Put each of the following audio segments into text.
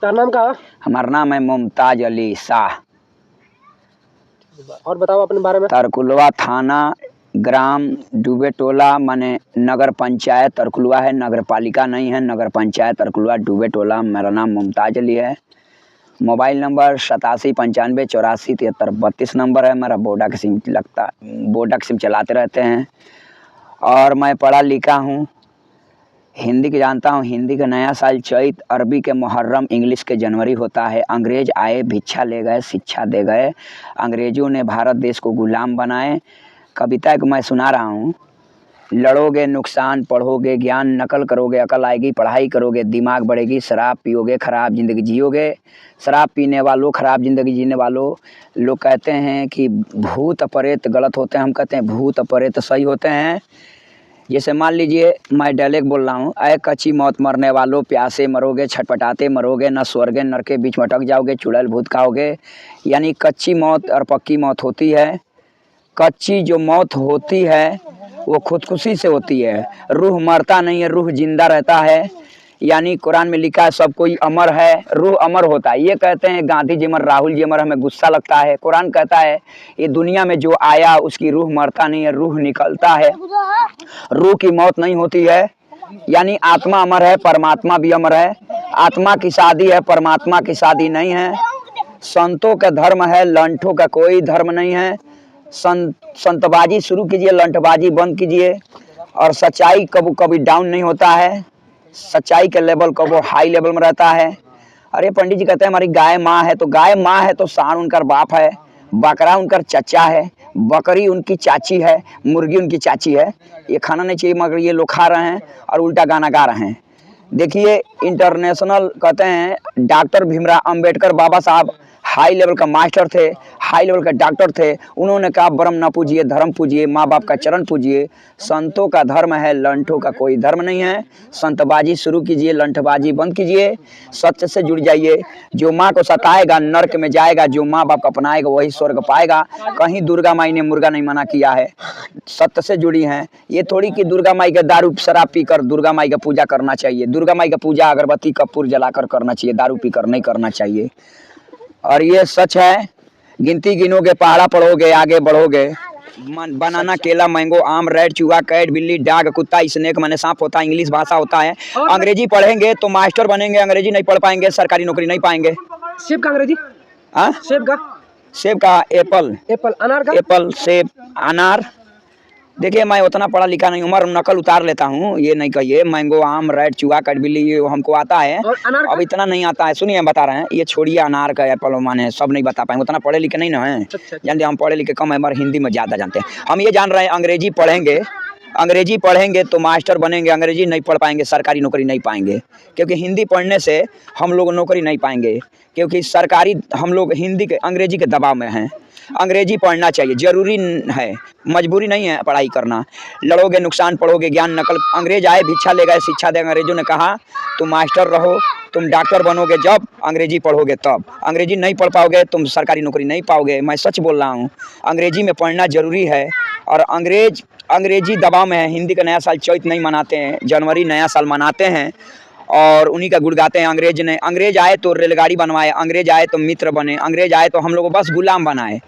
क्या नाम का? हमारा नाम है मुमताज अली शाह। और बताओ अपने बारे में। तरकुलवा थाना, ग्राम डूबे टोला, माने नगर पंचायत तरकुलवा है, नगर पालिका नहीं है, नगर पंचायत तरकुलवा डूबे टोला। मेरा नाम मुमताज अली है। मोबाइल नंबर 8795847332 नंबर है मेरा। बोडा की सिम चलाते रहते हैं। और मैं पढ़ा लिखा हूँ, हिंदी के जानता हूँ। हिंदी का नया साल चैत, अरबी के मुहर्रम, इंग्लिश के जनवरी होता है। अंग्रेज आए, भिक्षा ले गए, शिक्षा दे गए। अंग्रेजों ने भारत देश को गुलाम बनाए। कविता को मैं सुना रहा हूँ। लड़ोगे नुकसान, पढ़ोगे ज्ञान, नकल करोगे अकल आएगी, पढ़ाई करोगे दिमाग बढ़ेगी, शराब पियोगे खराब ज़िंदगी जियोगे। शराब पीने वालों, खराब ज़िंदगी जीने वालों। लोग कहते हैं कि भूत प्रेत गलत होते हैं, हम कहते हैं भूत प्रेत सही होते हैं। जैसे मान लीजिए मैं डायलेक्ट बोल रहा हूँ, ऐ कच्ची मौत मरने वालों, प्यासे मरोगे, छटपटाते मरोगे, न स्वर्ग नर के बीच में अटक जाओगे, चुड़ैल भूत खाओगे। यानी कच्ची मौत और पक्की मौत होती है। कच्ची जो मौत होती है वो खुदकुशी से होती है। रूह मरता नहीं है, रूह जिंदा रहता है। यानी कुरान में लिखा है सब कोई अमर है, रूह अमर होता है। ये कहते हैं गांधी जी अमर, राहुल जी अमर, हमें गुस्सा लगता है। कुरान कहता है ये दुनिया में जो आया उसकी रूह मरता नहीं है, रूह निकलता है, रूह की मौत नहीं होती है। यानी आत्मा अमर है, परमात्मा भी अमर है। आत्मा की शादी है, परमात्मा की शादी नहीं है। संतों का धर्म है, लंठों का कोई धर्म नहीं है। संतबाजी शुरू कीजिए, लंठबाजी बंद कीजिए। और सच्चाई कभी कभी डाउन नहीं होता है, सच्चाई का लेवल कभी हाई लेवल में रहता है। अरे पंडित जी कहते हैं हमारी गाय माँ है, तो गाय माँ है तो सांड उनका बाप है, बकरा उनका चचा है, बकरी उनकी चाची है, मुर्गी उनकी चाची है। ये खाना नहीं चाहिए मगर ये लोग खा रहे हैं और उल्टा गाना गा रहे हैं। देखिए इंटरनेशनल कहते हैं डॉक्टर भीमराव अंबेडकर बाबा साहब हाई लेवल का मास्टर थे, हाई लेवल का डॉक्टर थे। उन्होंने कहा ब्रह्म न पूजिए, धर्म पूजिए, माँ बाप का चरण पूजिए। संतों का धर्म है, लंठों का कोई धर्म नहीं है। संतबाजी शुरू कीजिए, लंठबाजी बंद कीजिए, सत्य से जुड़ जाइए। जो माँ को सताएगा नर्क में जाएगा, जो माँ बाप को अपनाएगा वही स्वर्ग पाएगा। कहीं दुर्गा माई ने मुर्गा नहीं मना किया है, सत्य से जुड़ी हैं। ये थोड़ी कि दुर्गा माई का दारू शराब पीकर दुर्गा माई का पूजा करना चाहिए। दुर्गा माई का पूजा अगरबत्ती कपूर जलाकर करना चाहिए, दारू पीकर नहीं करना चाहिए। और ये सच है, गिनती गिनोगे, पहाड़ा पढ़ोगे, आगे बढ़ोगे। बनाना, केला, मैंगो, आम, रेड, चूहा, कैट, बिल्ली, डाग, कुत्ता, स्नेक माने सांप होता है, इंग्लिश भाषा होता है। अंग्रेजी पढ़ेंगे तो मास्टर बनेंगे, अंग्रेजी नहीं पढ़ पाएंगे सरकारी नौकरी नहीं पाएंगे। सेब का अंग्रेजी? सेब का एप्पल। अनार का? एप्पल, सेब, अनार। देखिए मैं उतना पढ़ा लिखा नहीं हूँ, मगर नकल उतार लेता हूँ, ये नहीं कहिए। मैंगो, आम, रेड, चूहा, कटबिल्ली ये हमको आता है। अब इतना नहीं आता है, सुनिए हम बता रहे हैं। ये छोड़िए अनार का, एप्पल माने सब नहीं बता पाएंगे, उतना पढ़े लिखे नहीं ना है। जानते हम पढ़े लिखे कम है, मगर हिंदी में ज़्यादा जानते हैं। हम ये जान रहे हैं अंग्रेजी पढ़ेंगे तो मास्टर बनेंगे, अंग्रेजी नहीं पढ़ पाएंगे सरकारी नौकरी नहीं पाएंगे। क्योंकि हिंदी पढ़ने से हम लोग नौकरी नहीं पाएंगे, क्योंकि सरकारी हम लोग हिंदी के अंग्रेजी के दबाव में हैं। अंग्रेजी पढ़ना चाहिए, जरूरी है, मजबूरी नहीं है पढ़ाई करना। लड़ोगे नुकसान, पढ़ोगे ज्ञान, नकल। अंग्रेज आए, भिक्षा ले गए, शिक्षा दे। अंग्रेजों ने कहा तुम मास्टर रहो, तुम डॉक्टर बनोगे जब, अंग्रेजी पढ़ोगे तब। अंग्रेजी नहीं पढ़ पाओगे तुम सरकारी नौकरी नहीं पाओगे। मैं सच बोल रहा हूँ, अंग्रेजी में पढ़ना जरूरी है। और अंग्रेजी दबाव में है। हिंदी का नया साल चैत नहीं मनाते हैं, जनवरी नया साल मनाते हैं और उन्हीं का गुण गाते हैं। अंग्रेज आए तो रेलगाड़ी बनवाए, अंग्रेज आए तो मित्र बने, अंग्रेज आए तो हम लोग बस गुलाम बनाए।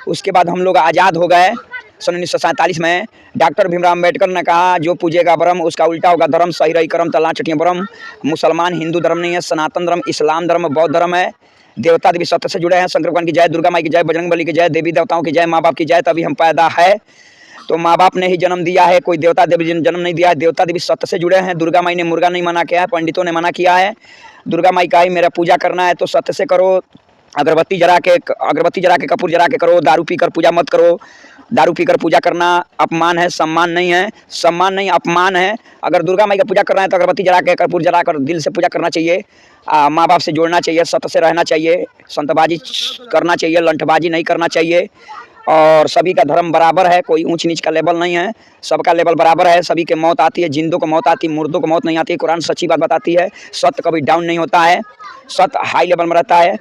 उसके बाद हम लोग आज़ाद हो गए सन 1947 में। डॉक्टर भीमराव अंबेडकर ने कहा जो पूजेगा ब्रह्म उसका उल्टा होगा धर्म, सही रही करम तला चटिया ब्रह्म। मुसलमान हिंदू धर्म नहीं है, सनातन धर्म, इस्लाम धर्म, बौद्ध धर्म है। देवता देवी सत्य से जुड़े हैं। शंकर भगवान की जय, दुर्गा माई की जय, बजरंग बली की जय, देवी देवताओं की जय, माँ बाप की जय, तभी हम पैदा है। तो माँ बाप ने ही जन्म दिया है, कोई देवता देवी जन्म नहीं दिया है। देवता देवी सत्य से जुड़े हैं। दुर्गा माई ने मुर्गा नहीं मना किया है, पंडितों ने मना किया है। दुर्गा माई का ही मेरा पूजा करना है तो सत्य से करो। अगरबत्ती जला के कपूर जला के करो। दारू पीकर पूजा मत करो। दारू पीकर पूजा करना अपमान है, सम्मान नहीं है। सम्मान नहीं, अपमान है। अगर दुर्गा माई का पूजा करना है तो अगरबत्ती जला के, कपूर जला कर दिल से पूजा करना चाहिए। माँ बाप से जोड़ना चाहिए, सत्य से रहना चाहिए, संतबाजी करना चाहिए, लंठबाजी नहीं करना चाहिए। और सभी का धर्म बराबर है, कोई ऊंच नीच का लेवल नहीं है, सबका लेवल बराबर है। सभी के मौत आती है, जिंदों को मौत आती है, मुर्दों को मौत नहीं आती है। कुरान सच्ची बात बताती है, सत्य कभी डाउन नहीं होता है, सत्य हाई लेवल में रहता है।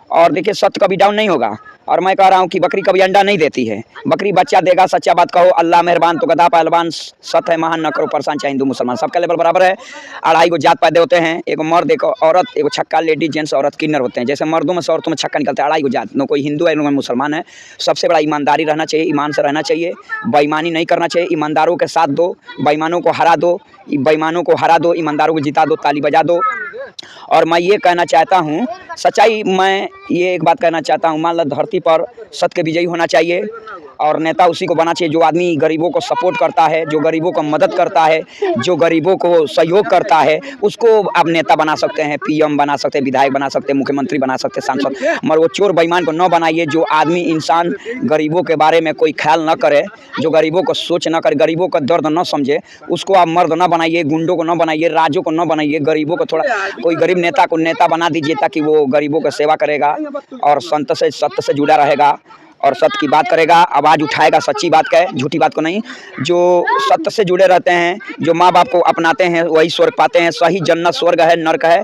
और देखिए सत्य कभी डाउन नहीं होगा। और मैं कह रहा हूँ कि बकरी कभी अंडा नहीं देती है, बकरी बच्चा देगा। सच्चा बात कहो, अल्लाह मेहरबान तो गधा पहलवान, सत्य है महान, न करो परेशान, चाहे हिंदू मुसलमान, सबका लेवल बराबर है। अढ़ाई को जात पैदे होते हैं, एक मर्द एक औरत, एक छक्का लेडी जेंट्स औरत किन्नर होते हैं। जैसे मर्दों में से औरतों में छक्का निकलता है, अढ़ाई को जात, न कोई हिंदू है न मुसलमान है। सबसे बड़ा ईमानदारी रहना चाहिए, ईमान से रहना चाहिए, बेईमानी नहीं करना चाहिए। ईमानदारों के साथ दो, बेईमानों को हरा दो, बेईमानों को हरा दो, ईमानदारों को जिता दो, ताली बजा दो। और मैं ये कहना चाहता हूँ सच्चाई, मैं ये एक बात कहना चाहता हूँ, मान लो धरती पर सत्य के विजयी होना चाहिए और नेता उसी को बना चाहिए जो आदमी गरीबों को सपोर्ट करता है, जो गरीबों को मदद करता है, जो गरीबों को सहयोग करता है, उसको आप नेता बना सकते हैं, पीएम बना सकते हैं, विधायक बना सकते हैं, मुख्यमंत्री बना सकते हैं, सांसद। मगर वो चोर बेईमान को न बनाइए। जो आदमी इंसान गरीबों के बारे में कोई ख्याल न करे, जो गरीबों को सोच न करे, गरीबों का दर्द न समझे, उसको आप मर्द न बनाइए, गुंडों को न बनाइए, राजों को न बनाइए। गरीबों को थोड़ा कोई गरीब नेता को नेता बना दीजिए ताकि वो गरीबों की सेवा करेगा और सत्य से जुड़ा रहेगा और सत्य की बात करेगा, आवाज़ उठाएगा, सच्ची बात कहे, झूठी बात को नहीं। जो सत्य से जुड़े रहते हैं, जो माँ बाप को अपनाते हैं, वही स्वर्ग पाते हैं। सही जन्नत स्वर्ग है, नर्क है।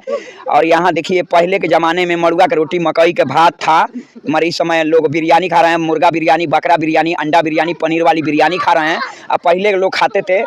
और यहाँ देखिए पहले के ज़माने में मड़ुआ की रोटी मकई के भात था, मगर इस समय लोग बिरयानी खा रहे हैं, मुर्गा बिरयानी, बकरा बिरयानी, अंडा बिरयानी, पनीर वाली बिरयानी खा रहे हैं। अब पहले के लोग खाते थे,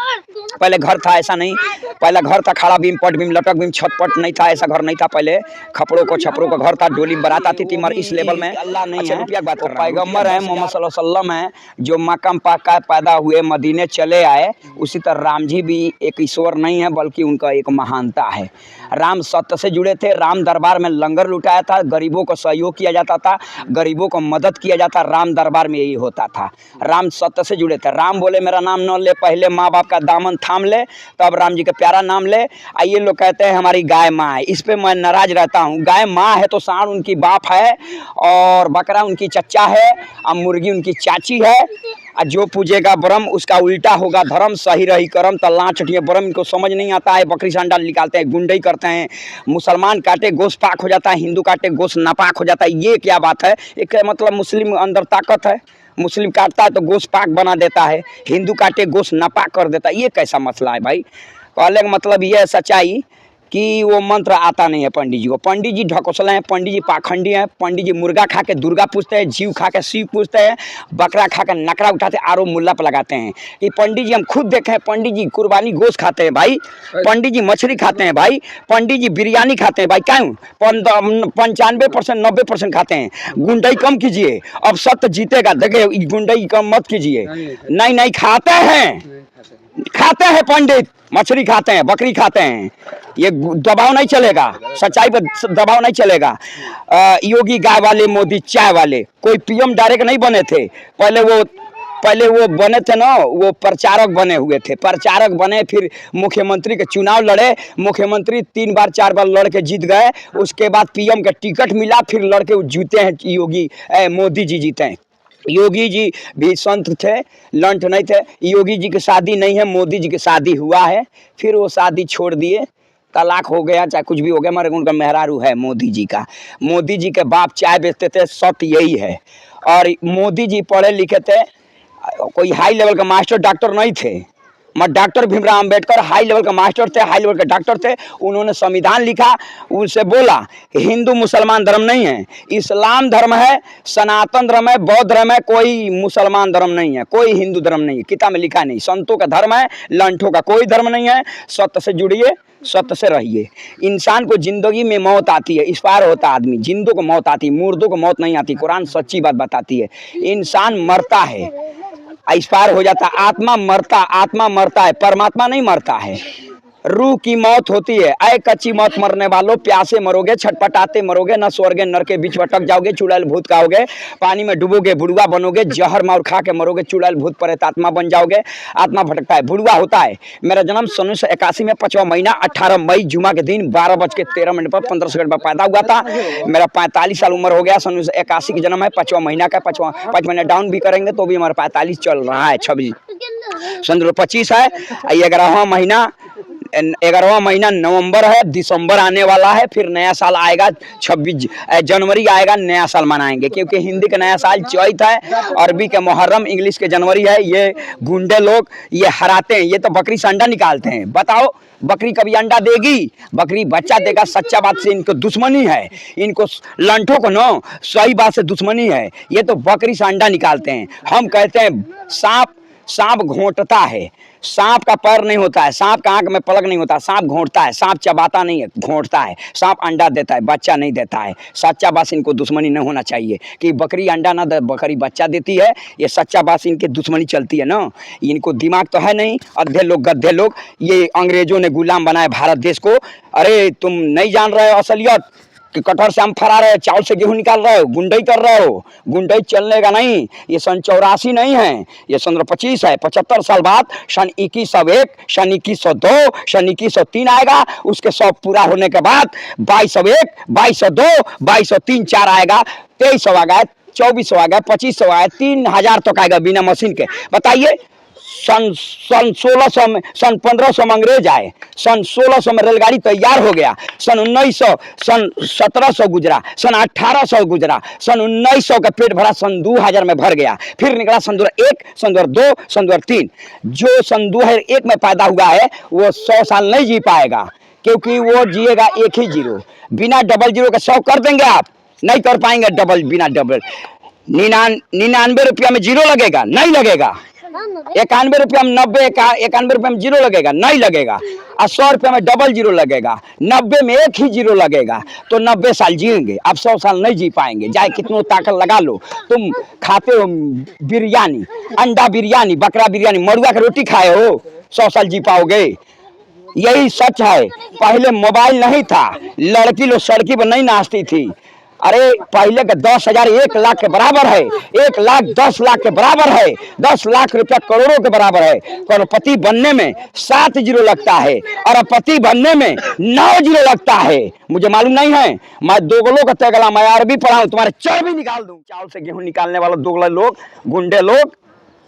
पहले घर था ऐसा नहीं, पहला घर था खड़ा बीम, पट बीम, लटक बीम, छटपट नहीं था, ऐसा घर नहीं था पहले। खपड़ों को छपड़ों का घर था, डोली बारात आती थी। मगर इस लेवल में अल्लाह नहीं है, रुपया की बात कर रहा हूं। पैगम्बर है मोहम्मद सल्लल्लाहु अलैहि वसल्लम है, जो मक्का पाका पैदा हुए, मदीने चले आए। उसी तरह राम जी भी एक ईश्वर नहीं है बल्कि उनका एक महानता है। राम सत्य से जुड़े थे, राम दरबार में लंगर लुटाया था, गरीबों को सहयोग किया जाता था, गरीबों को मदद किया जाता। राम दरबार में यही होता था। राम सत्य से जुड़े थे। राम बोले मेरा नाम न ले, पहले माँ बाप का दामन थाम ले, तब राम जी का प्यारा नाम ले। आइए लोग कहते हैं हमारी गाय माँ है, इस पे मैं नाराज रहता हूँ। गाय माँ है तो सांड उनकी बाप है, और बकरा उनकी चच्चा है, और मुर्गी उनकी चाची है। और जो पूजेगा ब्रह्म उसका उल्टा होगा धर्म, सही रही करम तल्ला चटिए ब्रह्म। इनको समझ नहीं आता है, बकरी से अंडा निकालते हैं, गुंडई करते हैं। मुसलमान काटे गोश्त पाक हो जाता है, हिंदू काटे गोश्त नापाक हो जाता है। ये क्या बात है? एक मतलब मुस्लिम अंदर ताकत है, मुस्लिम काटता है तो गोश्त पाक बना देता है, हिंदू काटे गोश्त नापाक कर देता है। ये कैसा मसला है भाई? कहने का मतलब ये है सच्चाई कि वो मंत्र आता नहीं है पंडित जी को। पंडित जी ढकोसले हैं, पंडित जी पाखंडी हैं। पंडित जी मुर्गा खा के दुर्गा पूछते हैं, जीव खा के शिव पूछते हैं, बकरा खा के नकरा उठाते आरोप मुल्ला पर लगाते हैं कि पंडित जी हम खुद देखे हैं, पंडित जी कुर्बानी गोश्त खाते हैं भाई, पंडित जी मछली खाते हैं भाई, पंडित जी बिरयानी खाते हैं भाई। क्यों? 95% 90% खाते हैं। गुंडई कम कीजिए, अब सत्य जीतेगा। देखिए गुंडई कम मत कीजिए। नहीं खाते हैं पंडित, मछली खाते हैं, बकरी खाते हैं। ये दबाव नहीं चलेगा, सच्चाई पर दबाव नहीं चलेगा। योगी गाय वाले, मोदी चाय वाले, कोई पीएम डायरेक्ट नहीं बने थे। पहले वो बने थे ना, वो प्रचारक बने हुए थे, प्रचारक बने, फिर मुख्यमंत्री के चुनाव लड़े, मुख्यमंत्री 3 बार 4 बार लड़ के जीत गए। उसके बाद पीएम का टिकट मिला, फिर लड़के जीते हैं। मोदी जी जीते हैं। योगी जी भी संत थे, लंठ नहीं थे। योगी जी की शादी नहीं है, मोदी जी की शादी हुआ है। फिर वो शादी छोड़ दिए, तलाक हो गया, चाहे कुछ भी हो गया, मगर उनका मेहरारू है मोदी जी का। मोदी जी के बाप चाय बेचते थे, सत्य यही है। और मोदी जी पढ़े लिखे थे, कोई हाई लेवल का मास्टर डॉक्टर नहीं थे, मगर doctor Bhimrao Ambedkar high level का मास्टर थे, हाई लेवल के डॉक्टर थे। उन्होंने संविधान लिखा, उनसे बोला हिंदू मुसलमान धर्म नहीं है, इस्लाम धर्म है, सनातन धर्म है, बौद्ध धर्म है, कोई मुसलमान धर्म नहीं है, कोई हिंदू धर्म नहीं है। किताब में लिखा नहीं, संतों का धर्म है, लंठों का कोई धर्म नहीं है। सत्य से जुड़िए, सत्य से रहिए। इंसान को जिंदगी में मौत आती है, एक्सपायर होता है आदमी, जिंदों को मौत आती है, मुर्दों को मौत नहीं आती। कुरान सच्ची बात बताती है। इंसान मरता है, एक्सपायर हो जाता, आत्मा मरता है, परमात्मा नहीं मरता है। रूह की मौत होती है। ऐ कच्ची मौत मरने वालों, प्यासे मरोगे, छटपटाते मरोगे, न स्वर्गे नर के बीच भटक जाओगे, चुड़ैल भूत खाओगे, पानी में डूबोगे, बुढ़वा बनोगे, जहर मार खा के मरोगे, चुड़ैल भूत प्रेत आत्मा बन जाओगे। आत्मा भटकता है, बुढ़वा होता है। मेरा जन्म 1981 में 5वां महीना 18 मई जुमा के दिन 12:13 पर 15 पर पैदा हुआ था। मेरा 45 साल उम्र हो गया। 1981 की जन्म है, 5वां महीना का, 5 महीने डाउन भी करेंगे तो भी हमारा 45 चल रहा है। 26 सन 25 है। 11वां महीना 11वां महीना नवंबर है, दिसंबर आने वाला है, फिर नया साल आएगा, 26 जनवरी आएगा, नया साल मनाएंगे, क्योंकि हिंदी का नया साल चैत है, अरबी के मुहर्रम, इंग्लिश के जनवरी है। ये गुंडे लोग ये हराते हैं, ये तो बकरी से अंडा निकालते हैं। बताओ बकरी कभी अंडा देगी? बकरी बच्चा देगा। सच्चा बात से इनको दुश्मनी है, इनको लंठों को ना सही बात से दुश्मनी है। ये तो बकरी से अंडा निकालते हैं। हम कहते हैं सांप घोंटता है, सांप का पैर नहीं होता है, सांप का आंख में पलक नहीं होता, सांप घोंटता है, सांप चबाता नहीं है, घोंटता है। सांप अंडा देता है, बच्चा नहीं देता है। सच्चा बात इनको दुश्मनी नहीं होना चाहिए कि बकरी अंडा ना दे, बकरी बच्चा देती है। ये सच्चा बात इनकी दुश्मनी चलती है ना। इनको दिमाग तो है नहीं, अद्धे लोग गद्धे लोग। ये अंग्रेजों ने गुलाम बनाया भारत देश को। अरे तुम नहीं जान रहे हो असलियत कि कटहर से हम फरा रहे हो, चावल से गेहूं निकाल रहे हो, गुंडई कर रहे हो। गुंडई चलने का नहीं। ये सन 84 नहीं है, ये सन 25 है। 75 साल बाद सन 2101, सन 2102, सन 2103 आएगा। उसके 100 पूरा होने के बाद 2201, 2202, 2203, 4 आएगा, 2300 आ गया, 2400 आ गया, 2500 आया, 3000 तक आएगा बिना मशीन के। बताइए सन 1600 में, सन 1500 में अंग्रेज आए, सन 1600 में रेलगाड़ी तैयार हो गया, सन 1900, सन 1700 गुजरा, सन 1800 गुजरा, सन 1900 का पेट भरा, सन 2000 में भर गया। फिर निकला सन 2001, सन 2002, सन 2003। जो सन 2001 में पैदा हुआ है वो 100 साल नहीं जी पाएगा, क्योंकि वो जिएगा एक ही जीरो। बिना डबल जीरो का 100 कर देंगे आप? नहीं कर पाएंगे डबल, बिना डबल। 99 रुपया में जीरो लगेगा? नहीं लगेगा। 91 रुपया में 91 रुपया में जीरो लगेगा? नहीं लगेगा। और 100 रुपया में डबल जीरो लगेगा। 90 में एक ही जीरो लगेगा। तो 90 साल जिएंगे, आप 100 साल नहीं जी पाएंगे, चाहे कितनों ताकत लगा लो। तुम खाते हो बिरयानी, अंडा बिरयानी, बकरा बिरयानी, मड़ुआ की रोटी खाए हो, 100 साल जी पाओगे? यही सच है। पहले मोबाइल नहीं था, लड़की लोग सड़की पर नहीं नाचती थी। अरे पहले का 10,000 1 लाख के बराबर है, 1 लाख 10 लाख के बराबर है, 10 लाख रुपया करोड़ों के बराबर है। करोड़पति बनने में 7 जीरो लगता है, और पति बनने में 9 जीरो लगता है। मुझे मालूम नहीं है, मैं दोगलों का तगला, मैं अरबी पढ़ाऊं, तुम्हारे चर्बी निकाल दूं। चावल से गेहूं निकालने वाले दोगला लोग, गुंडे लोग,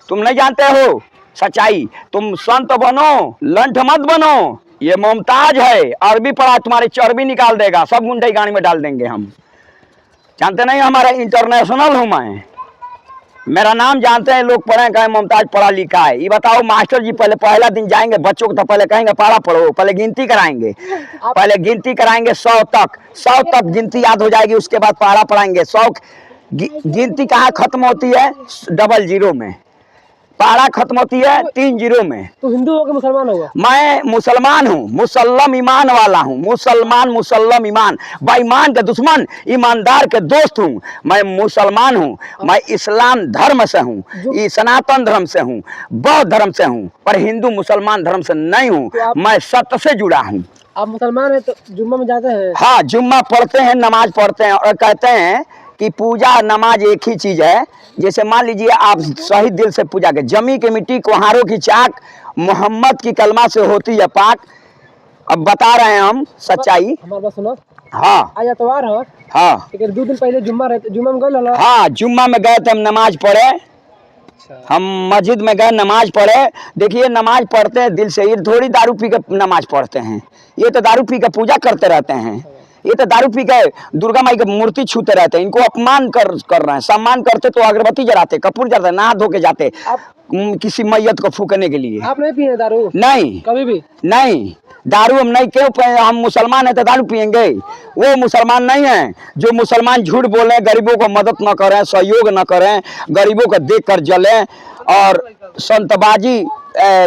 तुम नहीं जानते हो सच्चाई। तुम संत बनो, लंठ मत बनो। ये मुमताज है, अरबी पढ़ा, तुम्हारी चर्बी निकाल देगा। सब गुंडे गाड़ी में डाल देंगे हम। जानते नहीं हमारा इंटरनेशनल हूँ मैं, मेरा नाम जानते हैं लोग, पढ़े कहें मुमताज पढ़ा लिखा है। ये बताओ मास्टर जी पहले पहला दिन जाएंगे बच्चों को तो पहले कहेंगे पारा पढ़ो, पहले गिनती कराएंगे, पहले गिनती कराएंगे 100 तक गिनती याद हो जाएगी, उसके बाद पारा पढ़ाएंगे। 100 गिनती कहाँ खत्म होती है? डबल जीरो में। पारा खत्म होती है 3 जीरो में। तो हिंदू हो के मुसलमान होगा? मैं मुसलमान हूँ, मुसल्लम ईमान वाला हूँ। मुसलमान मुसल्लम ईमान, बेईमान के दुश्मन, ईमानदार के दोस्त हूँ। मैं मुसलमान हूँ, मैं इस्लाम धर्म से हूँ, सनातन धर्म से हूँ, बौद्ध धर्म से हूँ, पर हिंदू मुसलमान धर्म से नहीं हूँ। मैं सत्य से जुड़ा हूँ। आप मुसलमान हैं तो जुम्मा में जाते हैं? हाँ, जुम्मा पढ़ते हैं, नमाज पढ़ते हैं, और कहते हैं कि पूजा नमाज एक ही चीज है। जैसे मान लीजिए आप सही दिल से पूजा के, जमी की मिट्टी, कुहारों की चाक, मोहम्मद की कलमा से होती है पाक। अब बता रहे हैं हम सच्चाई। हमारे बात सुनो। हाँ, आज इतवार है। हाँ, 2 दिन पहले जुम्मा रहते, जुम्मा में गए? हाँ, जुम्मा में गए थे, हम नमाज पढ़े। हम मस्जिद में गए, नमाज पढ़े। देखिए नमाज पढ़ते हैं दिल से, ये थोड़ी दारू पी के नमाज पढ़ते हैं। ये तो दारू पी के पूजा करते रहते हैं। ये तो दारू पी के दुर्गा माई की मूर्ति छूते रहते हैं। इनको अपमान कर रहे हैं। सम्मान करते तो अगरबत्ती जलाते, कपूर जलाते, नहा धो के जाते किसी मैयत को फूकने के लिए। आप नहीं पिए दारू? नहीं, कभी भी नहीं। दारू हम नहीं, क्यों पिए? हम मुसलमान हैं तो दारू पियेंगे? वो मुसलमान नहीं है जो मुसलमान झूठ बोले, गरीबों को मदद न करें, सहयोग न करें, गरीबों को देख कर जलें और संतबाजी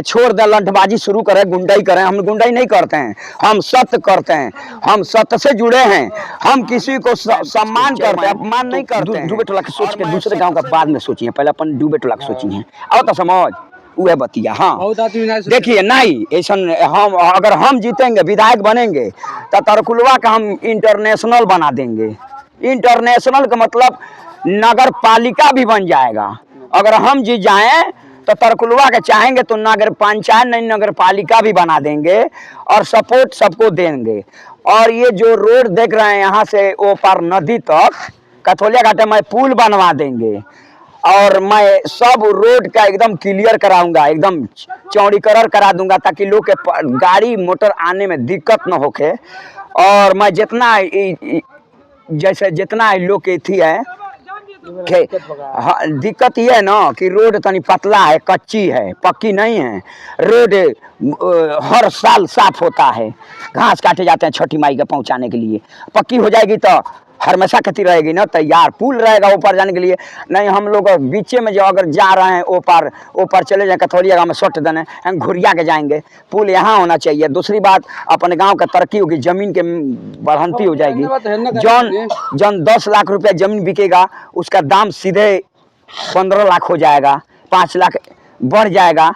छोड़ दें, लंठबाजी शुरू करें, गुंडाई करें। हम गुंडाई नहीं करते हैं, हम सत्य करते हैं, हम सत्य से जुड़े हैं। हम किसी को सम्मान करते हैं, अपमान नहीं करते हैं। डूबे टोला के सोच के दूसरे गांव का बाद में सोचिए, पहले अपन डूबे टोला के सोचिए। आओ तो समझ वह बतिया। हाँ देखिए, नहीं ऐसा, हम अगर हम जीतेंगे, विधायक बनेंगे, तो तरकुलवा का हम इंटरनेशनल बना देंगे। इंटरनेशनल का मतलब नगर पालिका भी बन जाएगा। अगर हम जीत जाएं तो तरकुलवा के चाहेंगे तो नगर पंचायत नहीं, नगर पालिका भी बना देंगे और सपोर्ट सबको देंगे। और ये जो रोड देख रहे हैं यहाँ से वो पार नदी तक, कथोलिया घाटे में पुल बनवा देंगे। और मैं सब रोड का एकदम क्लियर कराऊंगा, एकदम चौड़ीकरण करा दूंगा ताकि लोग के गाड़ी मोटर आने में दिक्कत न होके। और मैं जितना जैसे जितना लोग के थी है हाँ, दिक्कत ये है ना कि रोड तनी पतला है, कच्ची है, पक्की नहीं है। रोड हर साल साफ होता है, घास काटे जाते हैं छठी माई के पहुंचाने के लिए। पक्की हो जाएगी तो हमेशा कती रहेगी ना, तैयार पुल रहेगा ऊपर जाने के लिए। नहीं हम लोग बीचे में जो अगर जा रहे हैं ऊपर चले जाए कथौलिया गाँव में सट देने, हम घुरिया के जाएंगे। पुल यहाँ होना चाहिए। दूसरी बात, अपने गांव का तरक्की होगी, जमीन के बढ़ंती हो जाएगी। जौन 10 लाख रुपया जमीन बिकेगा उसका दाम सीधे 15 लाख हो जाएगा, 5 लाख बढ़ जाएगा।